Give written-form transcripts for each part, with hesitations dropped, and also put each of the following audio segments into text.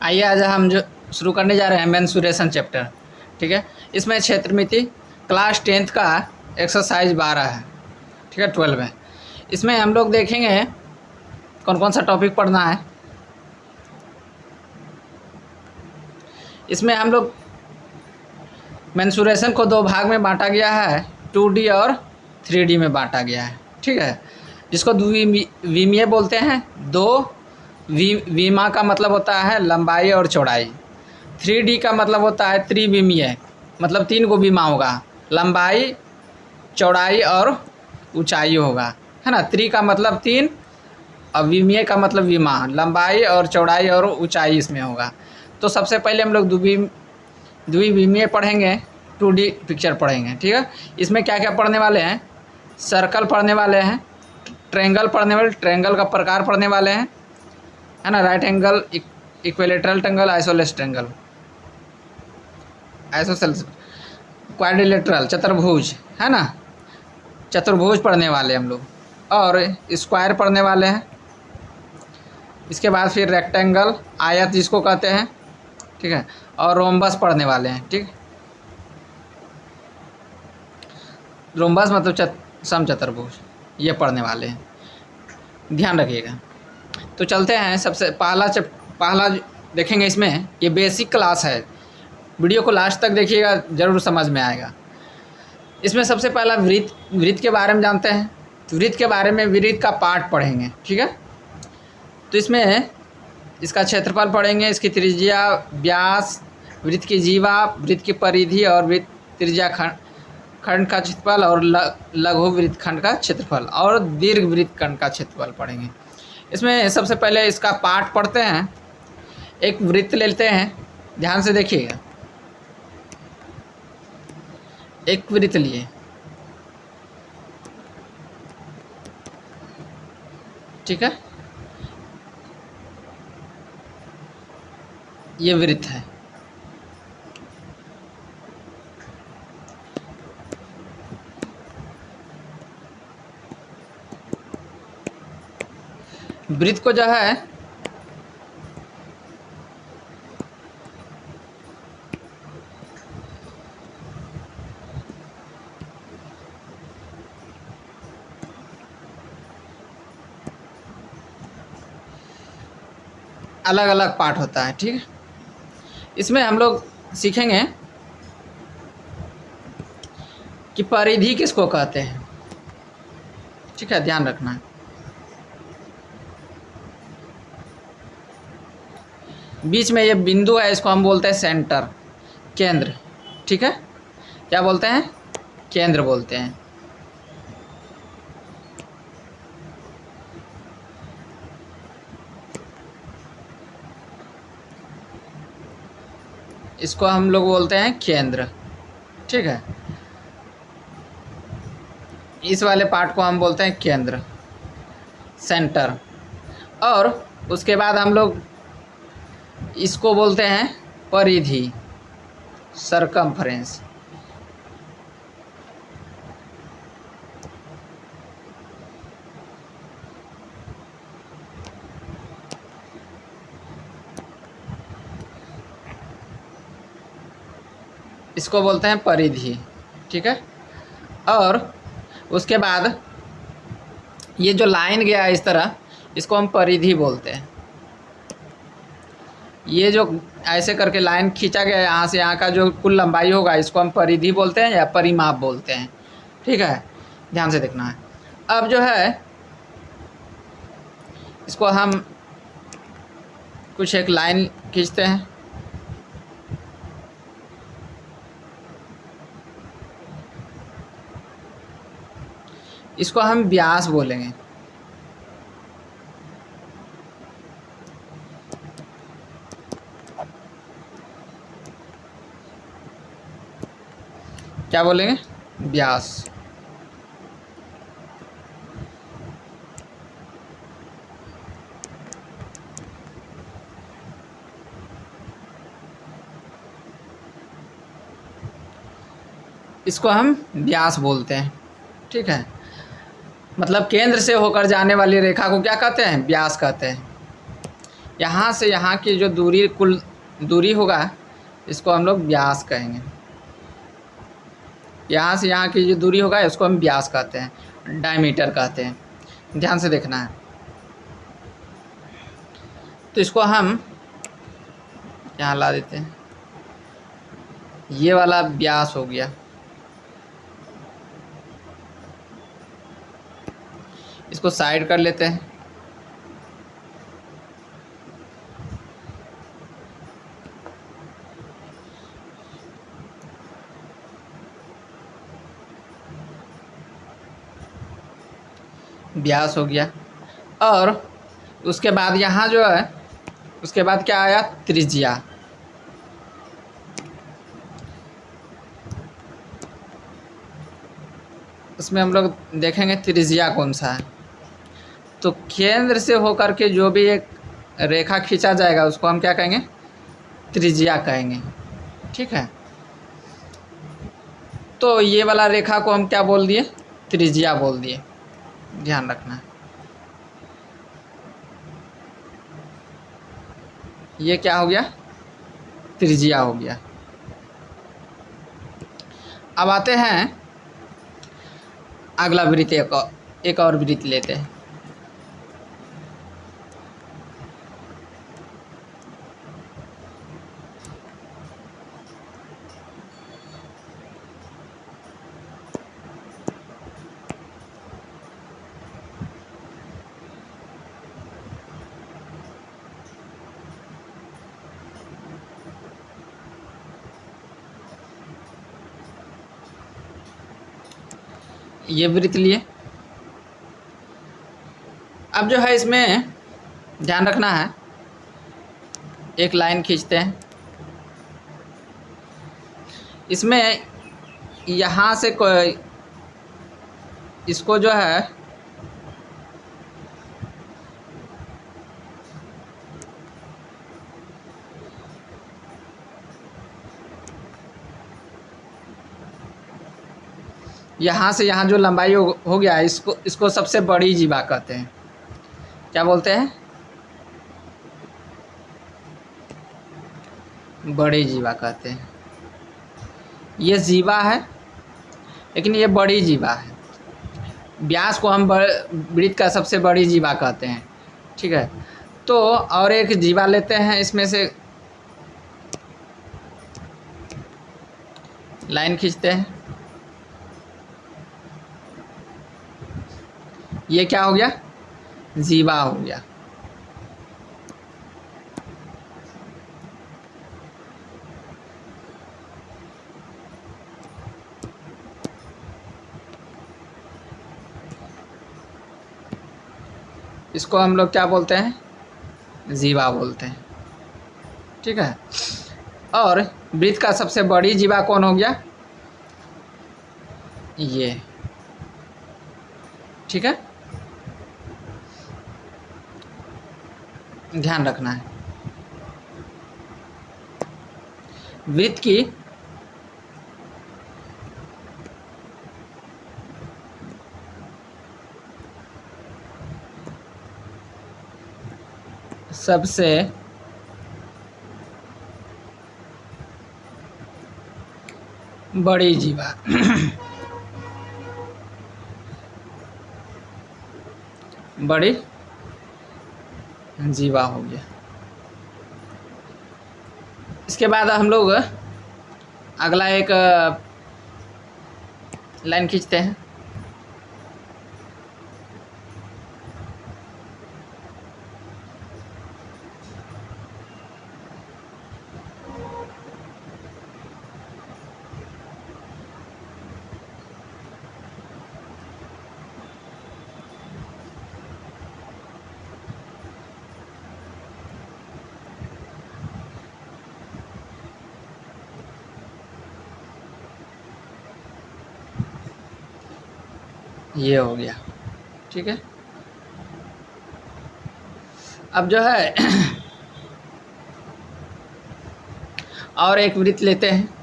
आइए आज हम जो शुरू करने जा रहे हैं मेंसुरेशन चैप्टर। ठीक है, इसमें क्षेत्रमिति क्लास 10th का एक्सरसाइज 12 है। ठीक है, 12 है। इसमें हम लोग देखेंगे कौन कौन सा टॉपिक पढ़ना है। इसमें हम लोग मेंसुरेशन को दो भाग में बांटा गया है, 2D और 3D में बांटा गया है। ठीक है, जिसको द्विमीय बोलते हैं। दो विमा का मतलब होता है लंबाई और चौड़ाई। 3D का मतलब होता है त्रिविमीय, मतलब 3 गो विमा होगा, लंबाई, चौड़ाई और ऊंचाई होगा, है ना। त्रि का मतलब 3 और विमीय का मतलब विमा, लंबाई और चौड़ाई और ऊंचाई इसमें होगा। तो सबसे पहले हम लोग द्विविमीय पढ़ेंगे, 2D पिक्चर पढ़ेंगे। ठीक है, इसमें क्या क्या पढ़ने वाले हैं? सर्कल पढ़ने वाले हैं, ट्रायंगल पढ़ने वाले, ट्रायंगल का प्रकार पढ़ने वाले हैं, है ना। Right angle, equilateral triangle, isosceles triangle, isosceles, quadrilateral, चतुर्भुज, है ना। चतुर्भुज पढ़ने वाले हम लोग, और स्क्वायर पढ़ने वाले हैं। इसके बाद फिर रेक्टेंगल, आयत जिसको कहते हैं, ठीक है, और रोम्बस पढ़ने वाले हैं। ठीक, रोम्बस मतलब समचतुर्भुज, ये पढ़ने वाले हैं, ध्यान रखिएगा। तो चलते हैं, सबसे पहला देखेंगे। इसमें ये बेसिक क्लास है, वीडियो को लास्ट तक देखिएगा, ज़रूर समझ में आएगा। इसमें सबसे पहला वृत्त के बारे में जानते हैं। तो वृत्त के बारे में वृत्त का पार्ट पढ़ेंगे। ठीक है, तो इसमें इसका क्षेत्रफल पढ़ेंगे, इसकी त्रिज्या, व्यास, वृत्त की जीवा, वृत्त की परिधि और वृत्त त्रिज्या खंड का क्षेत्रफल, और लघु वृत्त खंड का क्षेत्रफल, और दीर्घ वृत्त खंड का क्षेत्रफल पढ़ेंगे। इसमें सबसे पहले इसका पार्ट पढ़ते हैं। एक वृत्त लेते हैं, ध्यान से देखिएगा। एक वृत्त लिए, ठीक है, ये वृत्त है। वृत्त को जो है अलग अलग पार्ट होता है। ठीक है, इसमें हम लोग सीखेंगे कि परिधि किसको कहते हैं। ठीक है, ध्यान रखना है। बीच में ये बिंदु है, इसको हम बोलते हैं सेंटर, केंद्र। ठीक है, क्या बोलते हैं? केंद्र बोलते हैं। इसको हम लोग बोलते हैं केंद्र। ठीक है, इस वाले पार्ट को हम बोलते हैं केंद्र, सेंटर। और उसके बाद हम लोग इसको बोलते हैं परिधि, सरकमफ्रेंस। इसको बोलते हैं परिधि। ठीक है, और उसके बाद ये जो लाइन गया है इस तरह, इसको हम परिधि बोलते हैं। ये जो ऐसे करके लाइन खींचा गया है, यहाँ से यहाँ का जो कुल लंबाई होगा, इसको हम परिधि बोलते हैं या परिमाप बोलते हैं। ठीक है, ध्यान से देखना है। अब जो है इसको हम कुछ एक लाइन खींचते हैं। इसको हम व्यास बोलेंगे। क्या बोलेंगे? व्यास। इसको हम व्यास बोलते हैं। ठीक है, मतलब केंद्र से होकर जाने वाली रेखा को क्या कहते हैं? व्यास कहते हैं। यहाँ से यहाँ की जो दूरी, कुल दूरी होगा, इसको हम लोग व्यास कहेंगे। यहाँ से यहाँ की जो दूरी होगा इसको हम व्यास कहते हैं, डायमीटर कहते हैं। ध्यान से देखना है। तो इसको हम यहाँ ला देते हैं, ये वाला व्यास हो गया। इसको साइड कर लेते हैं। व्यास हो गया। और उसके बाद यहाँ जो है, उसके बाद क्या आया, त्रिज्या। उसमें हम लोग देखेंगे त्रिज्या कौन सा है। तो केंद्र से होकर के जो भी एक रेखा खींचा जाएगा उसको हम क्या कहेंगे, त्रिज्या कहेंगे। ठीक है। तो ये वाला रेखा को हम क्या बोल दिए, त्रिज्या बोल दिए। ध्यान रखना। ये क्या हो गया, त्रिज्या हो गया। अब आते हैं अगला वृत्त, एक और वृत्त लेते हैं। ये वृत्त लिए। अब जो है इसमें ध्यान रखना है, एक लाइन खींचते हैं। इसमें यहाँ से कोई, इसको जो है यहाँ से यहाँ जो लंबाई हो गया, इसको सबसे बड़ी जीवा कहते हैं। क्या बोलते हैं, बड़ी जीवा कहते हैं। ये जीवा है, लेकिन ये बड़ी जीवा है। व्यास को हम वृत्त का सबसे बड़ी जीवा कहते हैं। ठीक है। तो और एक जीवा लेते हैं, इसमें से लाइन खींचते हैं। ये क्या हो गया, जीवा हो गया। इसको हम लोग क्या बोलते हैं, जीवा बोलते हैं। ठीक है। और वृत्त का सबसे बड़ी जीवा कौन हो गया, ये। ठीक है। ध्यान रखना है। वृत्त की सबसे बड़ी जीवा बड़ी जीवा हो गया। इसके बाद हम लोग अगला एक लाइन खींचते हैं। ये हो गया। ठीक है। अब जो है और एक वृत्त लेते हैं।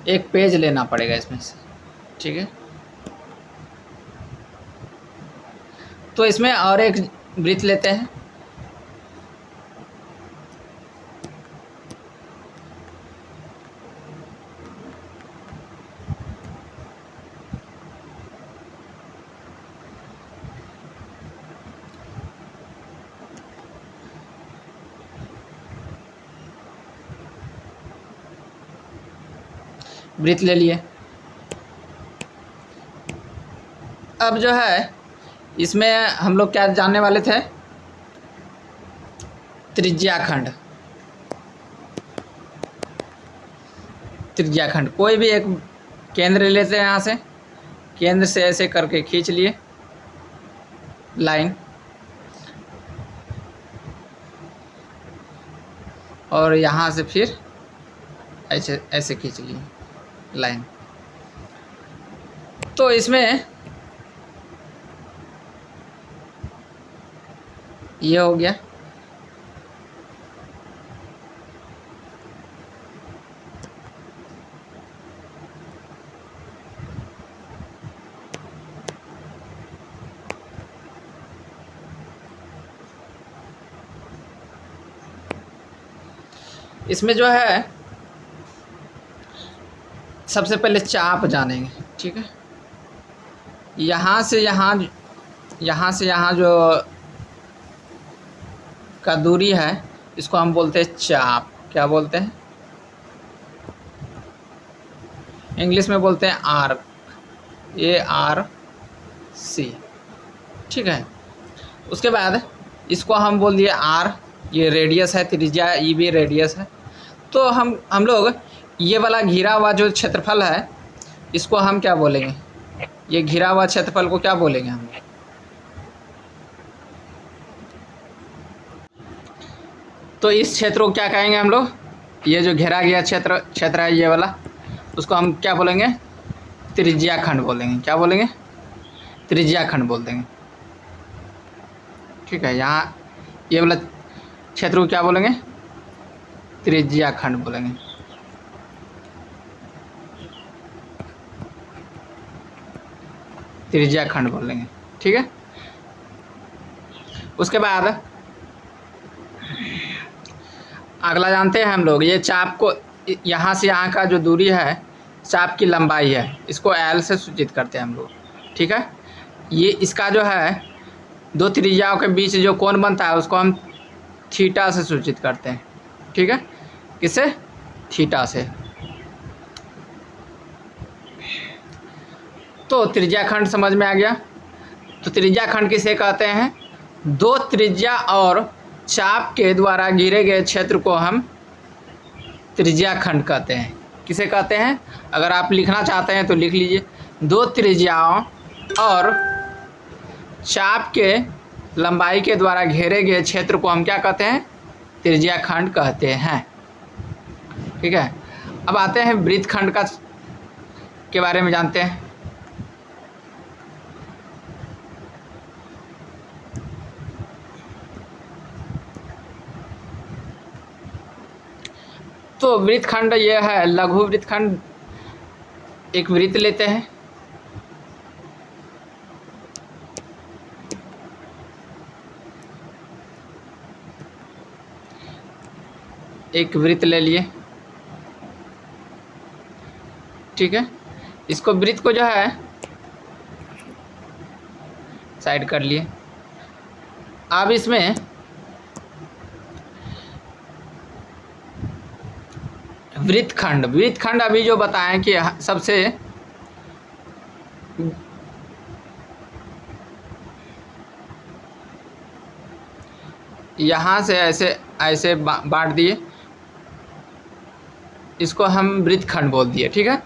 एक पेज लेना पड़ेगा इसमें से, ठीक है। तो इसमें और एक वृत्त लेते हैं। वृत्त ले लिए। अब जो है इसमें हम लोग क्या जानने वाले थे, त्रिज्याखंड। त्रिज्याखंड कोई भी एक केंद्र लेते हैं, यहाँ से केंद्र से ऐसे करके खींच लिए लाइन, और यहाँ से फिर ऐसे ऐसे खींच लिए लाइन। तो इसमें ये हो गया। इसमें जो है सबसे पहले चाप जानेंगे, ठीक है। यहाँ से यहाँ, यहाँ से यहाँ जो का दूरी है इसको हम बोलते हैं चाप। क्या बोलते हैं? इंग्लिश में बोलते हैं आर्क, ARC, ठीक है। उसके बाद इसको हम बोल दिए आर, ये रेडियस है, त्रिज्या ई भी रेडियस है। तो हम लोग ये वाला घिरा हुआ जो क्षेत्रफल है इसको हम क्या बोलेंगे? ये घिरा हुआ क्षेत्रफल को क्या बोलेंगे हम? तो इस क्षेत्र को क्या कहेंगे हम लोग? ये जो घेरा गया क्षेत्र है ये वाला, उसको हम क्या बोलेंगे? त्रिज्याखंड बोलेंगे। क्या बोलेंगे? त्रिज्याखंड बोल देंगे, ठीक है। यहाँ ये वाला क्षेत्र को क्या बोलेंगे? त्रिज्याखंड बोलेंगे। त्रिज्याखंड बोलेंगे, ठीक है। उसके बाद अगला जानते हैं हम लोग, ये चाप को यहाँ से यहाँ का जो दूरी है चाप की लंबाई है, इसको L से सूचित करते हैं हम लोग, ठीक है। ये इसका जो है दो त्रिज्याओं के बीच जो कोण बनता है उसको हम थीटा से सूचित करते हैं, ठीक है। किससे? थीटा से। तो त्रिज्याखंड समझ में आ गया। तो त्रिज्याखंड किसे कहते हैं? दो त्रिज्या और चाप के द्वारा घिरे गए क्षेत्र को हम त्रिज्याखंड कहते हैं। किसे कहते हैं? अगर आप लिखना चाहते हैं तो लिख लीजिए। दो त्रिज्याओं और चाप के लंबाई के द्वारा घेरे गए क्षेत्र को हम क्या कहते हैं? त्रिज्याखंड कहते हैं, ठीक है। अब आते हैं वृत्तखंड के बारे में जानते हैं। तो वृत्तखंड ये है लघु वृत्तखंड। एक वृत्त लेते हैं, एक वृत्त ले लिए, ठीक है। इसको वृत्त को जो है साइड कर लिए। अब इसमें वृत्तखंड अभी जो बताएं कि सबसे यहाँ से ऐसे ऐसे बांट दिए, इसको हम वृत्तखंड बोल दिए, ठीक है।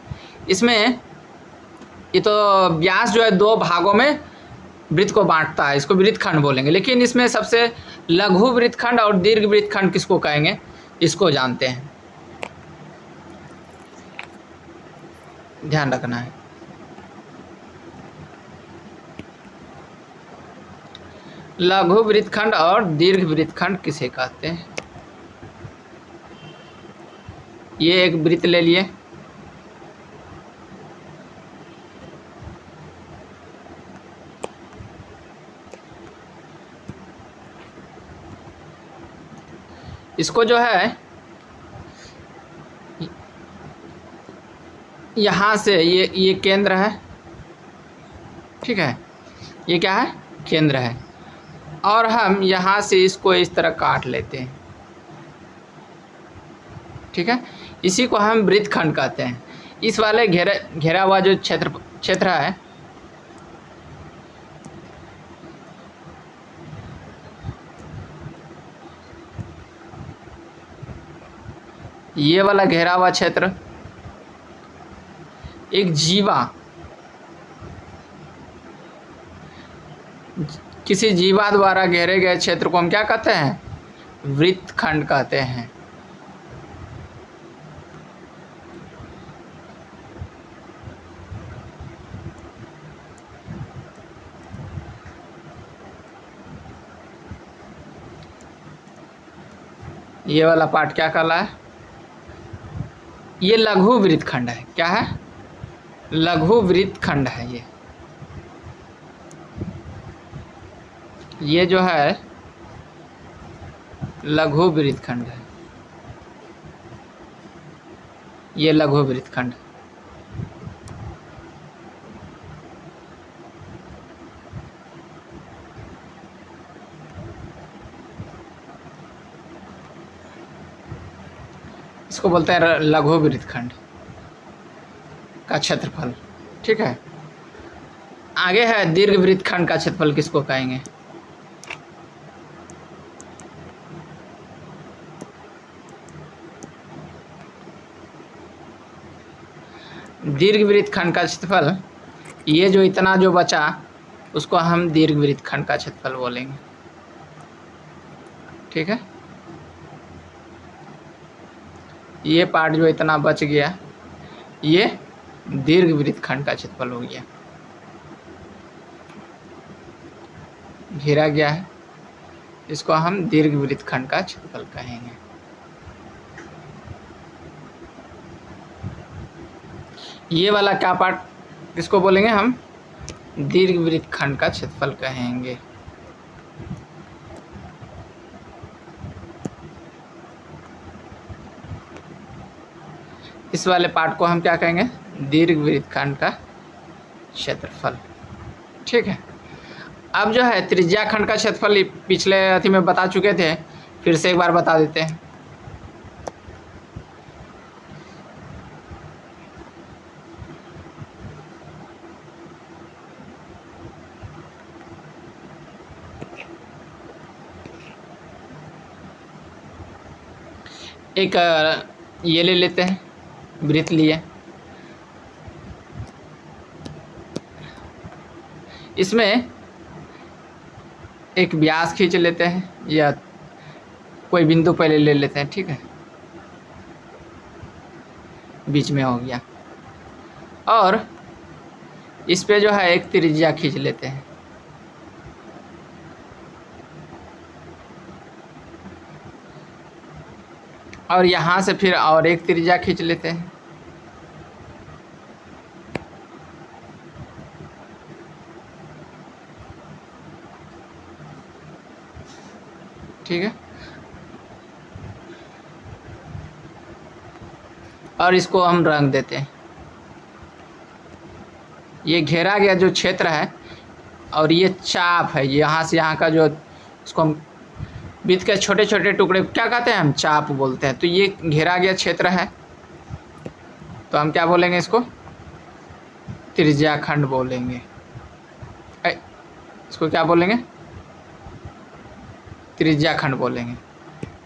इसमें ये तो व्यास जो है दो भागों में वृत्त को बांटता है, इसको वृत्तखंड बोलेंगे। लेकिन इसमें सबसे लघु वृत्तखंड और दीर्घ वृत्तखंड किसको कहेंगे, इसको जानते हैं, ध्यान रखना है। लघु वृत्तखंड और दीर्घ वृत्तखंड किसे कहते हैं? ये एक वृत्त ले लिए, इसको जो है यहाँ से ये केंद्र है, ठीक है, ये क्या है, केंद्र है, और हम यहाँ से इसको इस तरह काट लेते हैं, ठीक है। इसी को हम वृत्तखंड कहते हैं। इस वाले घेरा हुआ जो क्षेत्र है, ये वाला घेरा हुआ क्षेत्र एक किसी जीवा द्वारा घेरे गए क्षेत्र को हम क्या कहते हैं, वृत्तखंड कहते हैं। ये वाला पार्ट क्या कहला है, ये लघु वृत्तखंड है। क्या है, लघु वृत्तखंड है। ये जो है लघु वृत्तखंड है, ये लघु वृत्तखंड। इसको बोलते हैं लघु वृत्तखंड का क्षेत्रफल, ठीक है। आगे है दीर्घ वृत्तखंड का क्षेत्रफल, किसको कहेंगे, दीर्घ वृत्तखंड का क्षेत्रफल, ये जो इतना जो बचा उसको हम दीर्घ वृत्तखंड का क्षेत्रफल बोलेंगे, ठीक है। ये पार्ट जो इतना बच गया ये दीर्घ वृत्तखंड का क्षेत्रफल हो गया, घेरा गया है, इसको हम दीर्घ वृत्तखंड का क्षेत्रफल कहेंगे। ये वाला क्या पार्ट, किसको बोलेंगे हम, दीर्घ वृत्तखंड का क्षेत्रफल कहेंगे। इस वाले पार्ट को हम क्या कहेंगे, दीर्घ वृत्तखंड का क्षेत्रफल, ठीक है। अब जो है त्रिज्या खंड का क्षेत्रफल पिछले अथी में बता चुके थे, फिर से एक बार बता देते हैं। एक ये ले लेते हैं, वृत्त लिए, इसमें एक व्यास खींच लेते हैं या कोई बिंदु पहले ले लेते हैं, ठीक है, बीच में हो गया, और इस पे जो है एक त्रिज्या खींच लेते हैं, और यहाँ से फिर और एक त्रिज्या खींच लेते हैं, ठीक है, और इसको हम रंग देते हैं। ये घेरा गया जो क्षेत्र है और ये चाप है, यहाँ से यहाँ का जो, इसको हम वृत्त के छोटे छोटे टुकड़े क्या कहते हैं, हम चाप बोलते हैं। तो ये घेरा गया क्षेत्र है, तो हम क्या बोलेंगे, इसको त्रिज्या खंड बोलेंगे। इसको क्या बोलेंगे, त्रिज्या खंड बोलेंगे,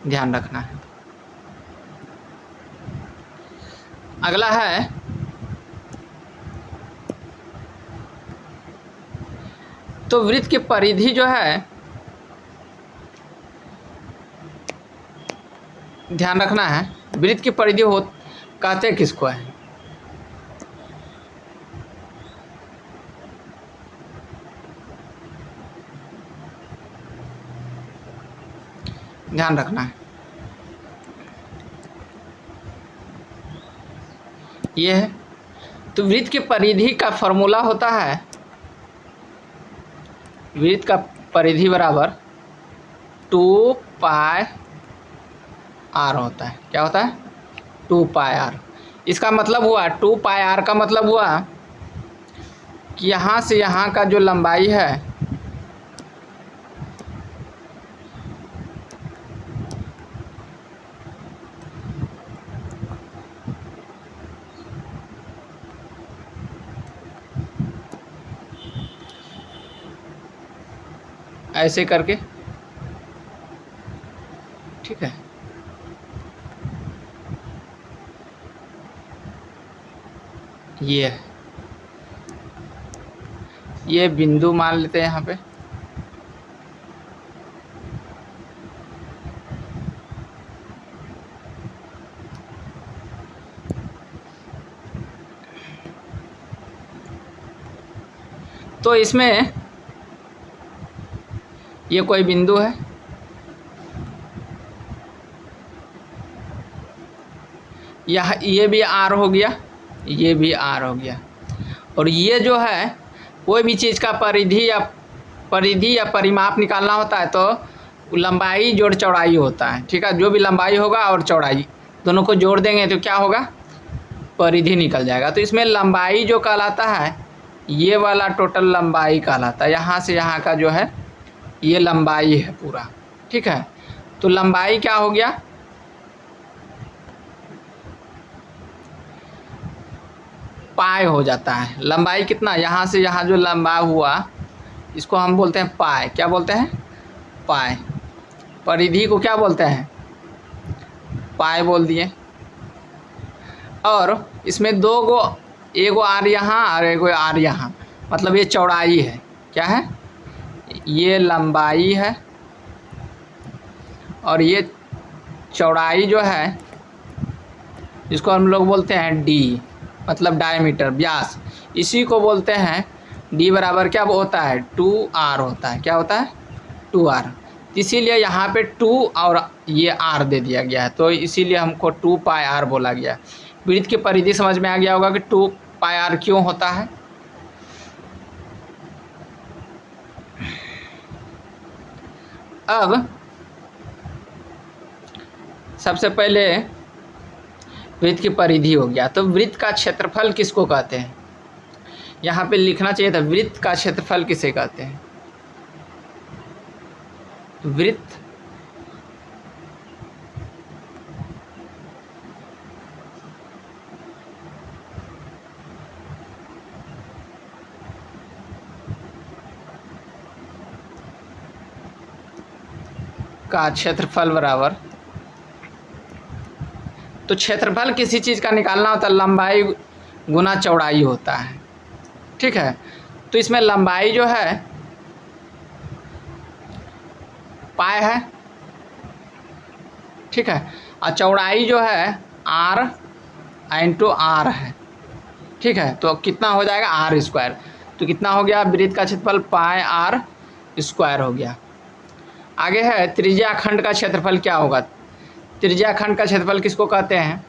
ध्यान रखना है। अगला है तो वृत्त की परिधि जो है, ध्यान रखना है, वृत्त की परिधि हो कहते किसको है, ध्यान रखना है। ये है तो वृत्त की परिधि का फॉर्मूला होता है, वृत्त का परिधि बराबर 2 पाई आर होता है। क्या होता है? 2 पाई आर। इसका मतलब हुआ 2 पाई आर का मतलब हुआ कि यहाँ से यहाँ का जो लंबाई है ऐसे करके, ठीक है, ये बिंदु मान लेते हैं यहाँ पे। तो इसमें ये कोई बिंदु है, यह ये भी आर हो गया, ये भी आर हो गया। और ये जो है कोई भी चीज़ का परिधि या परिमाप निकालना होता है तो लंबाई जोड़ चौड़ाई होता है, ठीक है। जो भी लंबाई होगा और चौड़ाई दोनों को जोड़ देंगे तो क्या होगा? परिधि निकल जाएगा। तो इसमें लंबाई जो कहलाता है ये वाला टोटल लंबाई कहलाता है। यहाँ से यहाँ का जो है ये लंबाई है पूरा, ठीक है। तो लंबाई क्या हो गया? पाई हो जाता है। लंबाई कितना? यहाँ से यहाँ जो लंबा हुआ इसको हम बोलते हैं पाई। क्या बोलते हैं? पाई। परिधि को क्या बोलते हैं? पाई बोल दिए। और इसमें दो गो, एगो आर यहाँ और एगो आर यहाँ, मतलब ये चौड़ाई है। क्या है? ये लंबाई है और ये चौड़ाई जो है इसको हम लोग बोलते हैं डी, मतलब डायमीटर, व्यास। इसी को बोलते हैं डी बराबर क्या होता है? 2r होता है। क्या होता है? 2r। इसीलिए यहाँ पे 2 और ये r दे दिया गया है, तो इसीलिए हमको 2 पाई r बोला गया। वृत्त की परिधि समझ में आ गया होगा कि 2 पाई r क्यों होता है। अब सबसे पहले वृत्त की परिधि हो गया, तो वृत्त का क्षेत्रफल किसको कहते हैं? यहाँ पे लिखना चाहिए था, वृत्त का क्षेत्रफल किसे कहते हैं? वृत्त का क्षेत्रफल बराबर, तो क्षेत्रफल किसी चीज़ का निकालना होता है लंबाई गुना चौड़ाई होता है, ठीक है। तो इसमें लंबाई जो है पाई है, ठीक है, और चौड़ाई जो है r इंटू आर है, ठीक है। तो कितना हो जाएगा? R square. तो कितना हो गया? वृत्त का क्षेत्रफल पाई आर स्क्वायर हो गया। आगे है त्रिज्या खंड का क्षेत्रफल क्या होगा? त्रिज्या खंड का क्षेत्रफल किसको कहते हैं?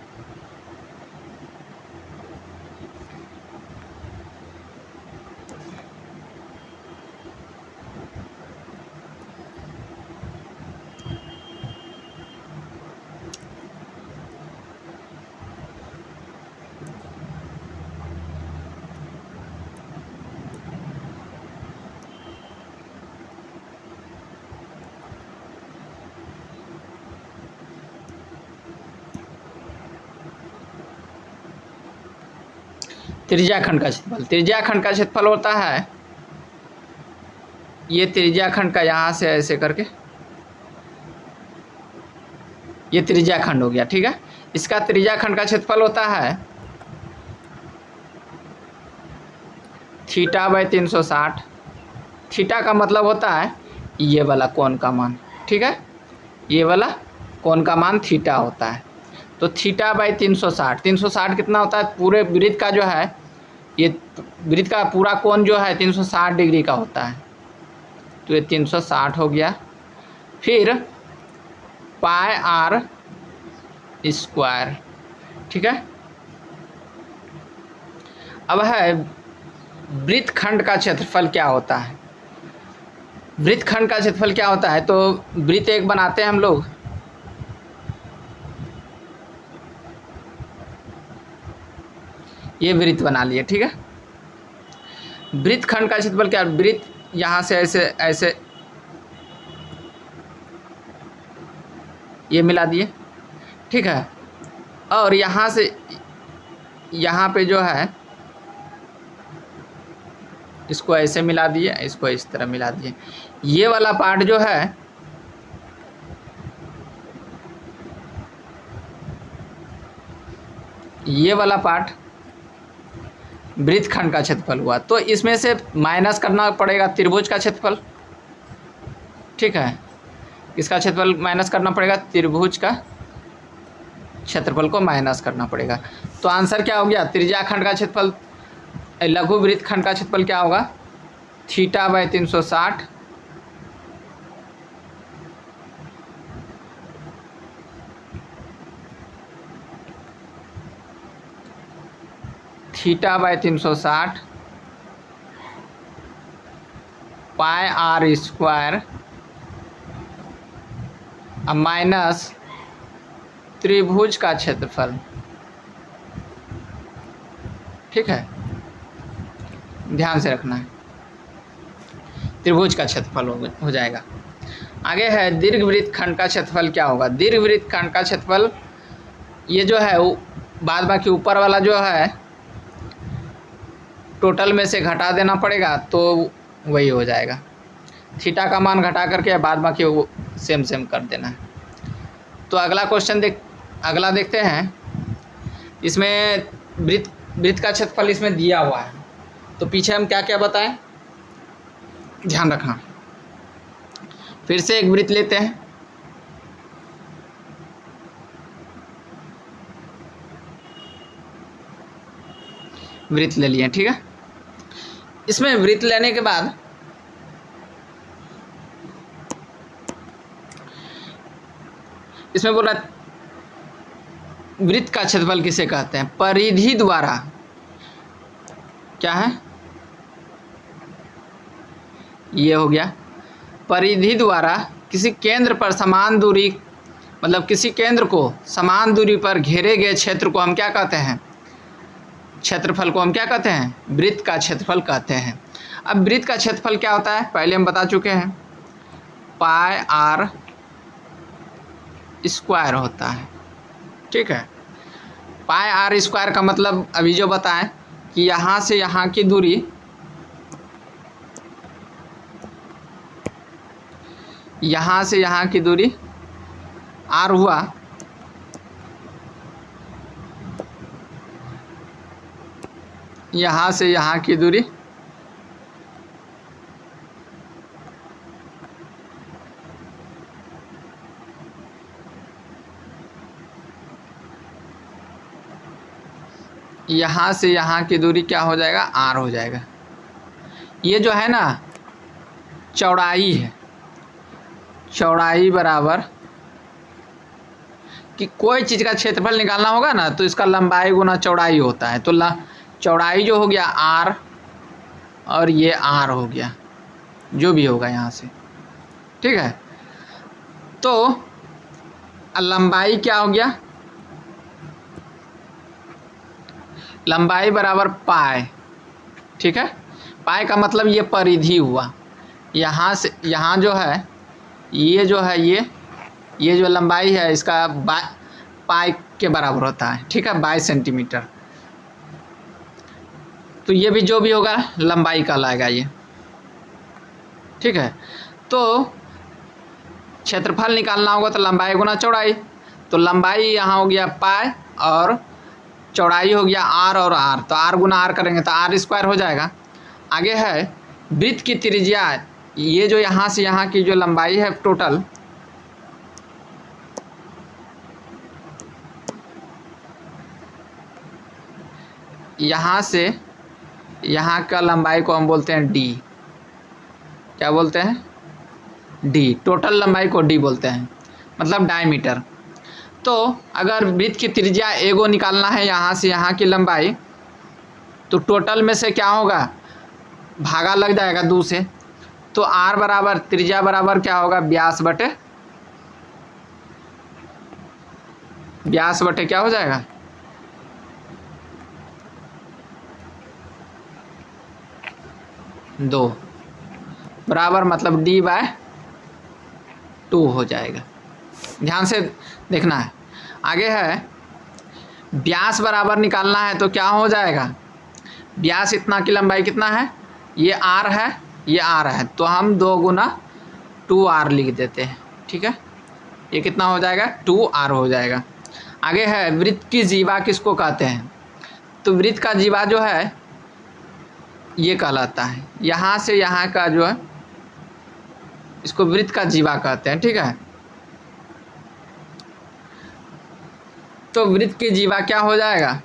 त्रिज्या खंड का क्षेत्रफल। त्रिज्या खंड का क्षेत्रफल होता है ये त्रिज्या खंड का, यहाँ से ऐसे करके ये त्रिज्या खंड हो गया, ठीक है। इसका त्रिज्या खंड का क्षेत्रफल होता है थीटा बाई 360। थीटा का मतलब होता है ये वाला कोण का मान, ठीक है। ये वाला कोण का मान थीटा होता है। तो थीटा बाई 360, 360 कितना होता है? पूरे वृत्त का जो है, ये वृत्त का पूरा कोण जो है 360 डिग्री का होता है, तो ये 360 हो गया। फिर पाई आर स्क्वायर, ठीक है। अब है वृत्त खंड का क्षेत्रफल क्या होता है? वृत्त खंड का क्षेत्रफल क्या होता है? तो वृत्त एक बनाते हैं हम लोग, ये वृत्त बना लिए, ठीक है। वृत्त खंड का क्षेत्रफल क्या, वृत्त यहाँ से ऐसे ऐसे ये मिला दिए, ठीक है। और यहाँ से यहाँ पे जो है इसको ऐसे मिला दिए, इसको इस तरह मिला दिए। ये वाला पार्ट जो है ये वाला पार्ट वृत्तखंड का क्षेत्रफल हुआ। तो इसमें से माइनस करना पड़ेगा त्रिभुज का क्षेत्रफल, ठीक है। इसका क्षेत्रफल माइनस करना पड़ेगा, त्रिभुज का क्षेत्रफल को माइनस करना पड़ेगा। तो आंसर क्या हो गया, त्रिज्याखंड का क्षेत्रफल, लघु वृत्तखंड का क्षेत्रफल क्या होगा, θ/360 θ/360 πr² माइनस त्रिभुज का क्षेत्रफल, ठीक है, ध्यान से रखना है, त्रिभुज का क्षेत्रफल हो जाएगा। आगे है दीर्घवृत्त खंड का क्षेत्रफल क्या होगा। दीर्घवृत्त खंड का क्षेत्रफल ये जो है बाद बाकी ऊपर वाला जो है टोटल में से घटा देना पड़ेगा तो वही हो जाएगा। थीटा का मान घटा करके बाद बाकी वो सेम सेम कर देना है। तो अगला क्वेश्चन अगला देखते हैं। इसमें वृत्त का क्षेत्रफल इसमें दिया हुआ है, तो पीछे हम क्या क्या बताएं, ध्यान रखना। फिर से एक वृत्त लेते हैं, वृत्त ले लिए, ठीक है। इसमें वृत्त लेने के बाद इसमें बोला वृत्त का क्षेत्रफल किसे कहते हैं, परिधि द्वारा, क्या है ये हो गया, परिधि द्वारा किसी केंद्र पर समान दूरी, मतलब किसी केंद्र को समान दूरी पर घेरे गए क्षेत्र को हम क्या कहते हैं, क्षेत्रफल को हम क्या कहते हैं, वृत्त का क्षेत्रफल कहते हैं। अब वृत्त का क्षेत्रफल क्या होता है पहले हम बता चुके हैं, πr² होता है, ठीक है। πr² का मतलब अभी जो बताएं कि यहाँ से यहाँ की दूरी, यहाँ से यहाँ की दूरी r हुआ, यहाँ से यहाँ की दूरी यहाँ से यहाँ की दूरी क्या हो जाएगा, r हो जाएगा। ये जो है ना चौड़ाई है, चौड़ाई बराबर कि कोई चीज़ का क्षेत्रफल निकालना होगा ना तो इसका लंबाई गुना चौड़ाई होता है। तो चौड़ाई जो हो गया r और ये r हो गया, जो भी होगा यहाँ से, ठीक है। तो लंबाई क्या हो गया, लंबाई बराबर पाई, ठीक है। पाई का मतलब ये परिधि हुआ, यहाँ से यहाँ जो है ये जो है ये जो लंबाई है इसका पाई के बराबर होता है, ठीक है, 22 सेंटीमीटर। तो ये भी जो भी होगा लंबाई कहलाएगा ये, ठीक है। तो क्षेत्रफल निकालना होगा तो लंबाई गुना चौड़ाई, तो लंबाई यहाँ हो गया पाई और चौड़ाई हो गया r और r, तो r गुना r करेंगे तो r² हो जाएगा। आगे है वृत्त की त्रिज्या, ये जो यहाँ से यहाँ की जो लंबाई है टोटल, यहाँ से यहाँ का लंबाई को हम बोलते हैं d, क्या बोलते हैं, d, टोटल लंबाई को d बोलते हैं, मतलब डायमीटर। तो अगर वृत्त की त्रिज्या एगो निकालना है यहाँ से यहाँ की लंबाई, तो टोटल में से क्या होगा, भागा लग जाएगा 2 से, तो r बराबर त्रिज्या बराबर क्या होगा, व्यास बटे क्या हो जाएगा, 2 बराबर मतलब d/2 हो जाएगा। ध्यान से देखना है। आगे है व्यास बराबर निकालना है तो क्या हो जाएगा, व्यास इतना की लंबाई कितना है, ये r है, ये r है, तो हम 2 गुना 2r लिख देते हैं। ठीक है, ये कितना हो जाएगा, 2r हो जाएगा। आगे है वृत्त की जीवा किसको कहते हैं, तो वृत्त का जीवा जो है ये कहलाता है, यहाँ से यहाँ का जो है इसको वृत्त का जीवा कहते हैं। ठीक है, तो वृत्त की जीवा क्या हो जाएगा,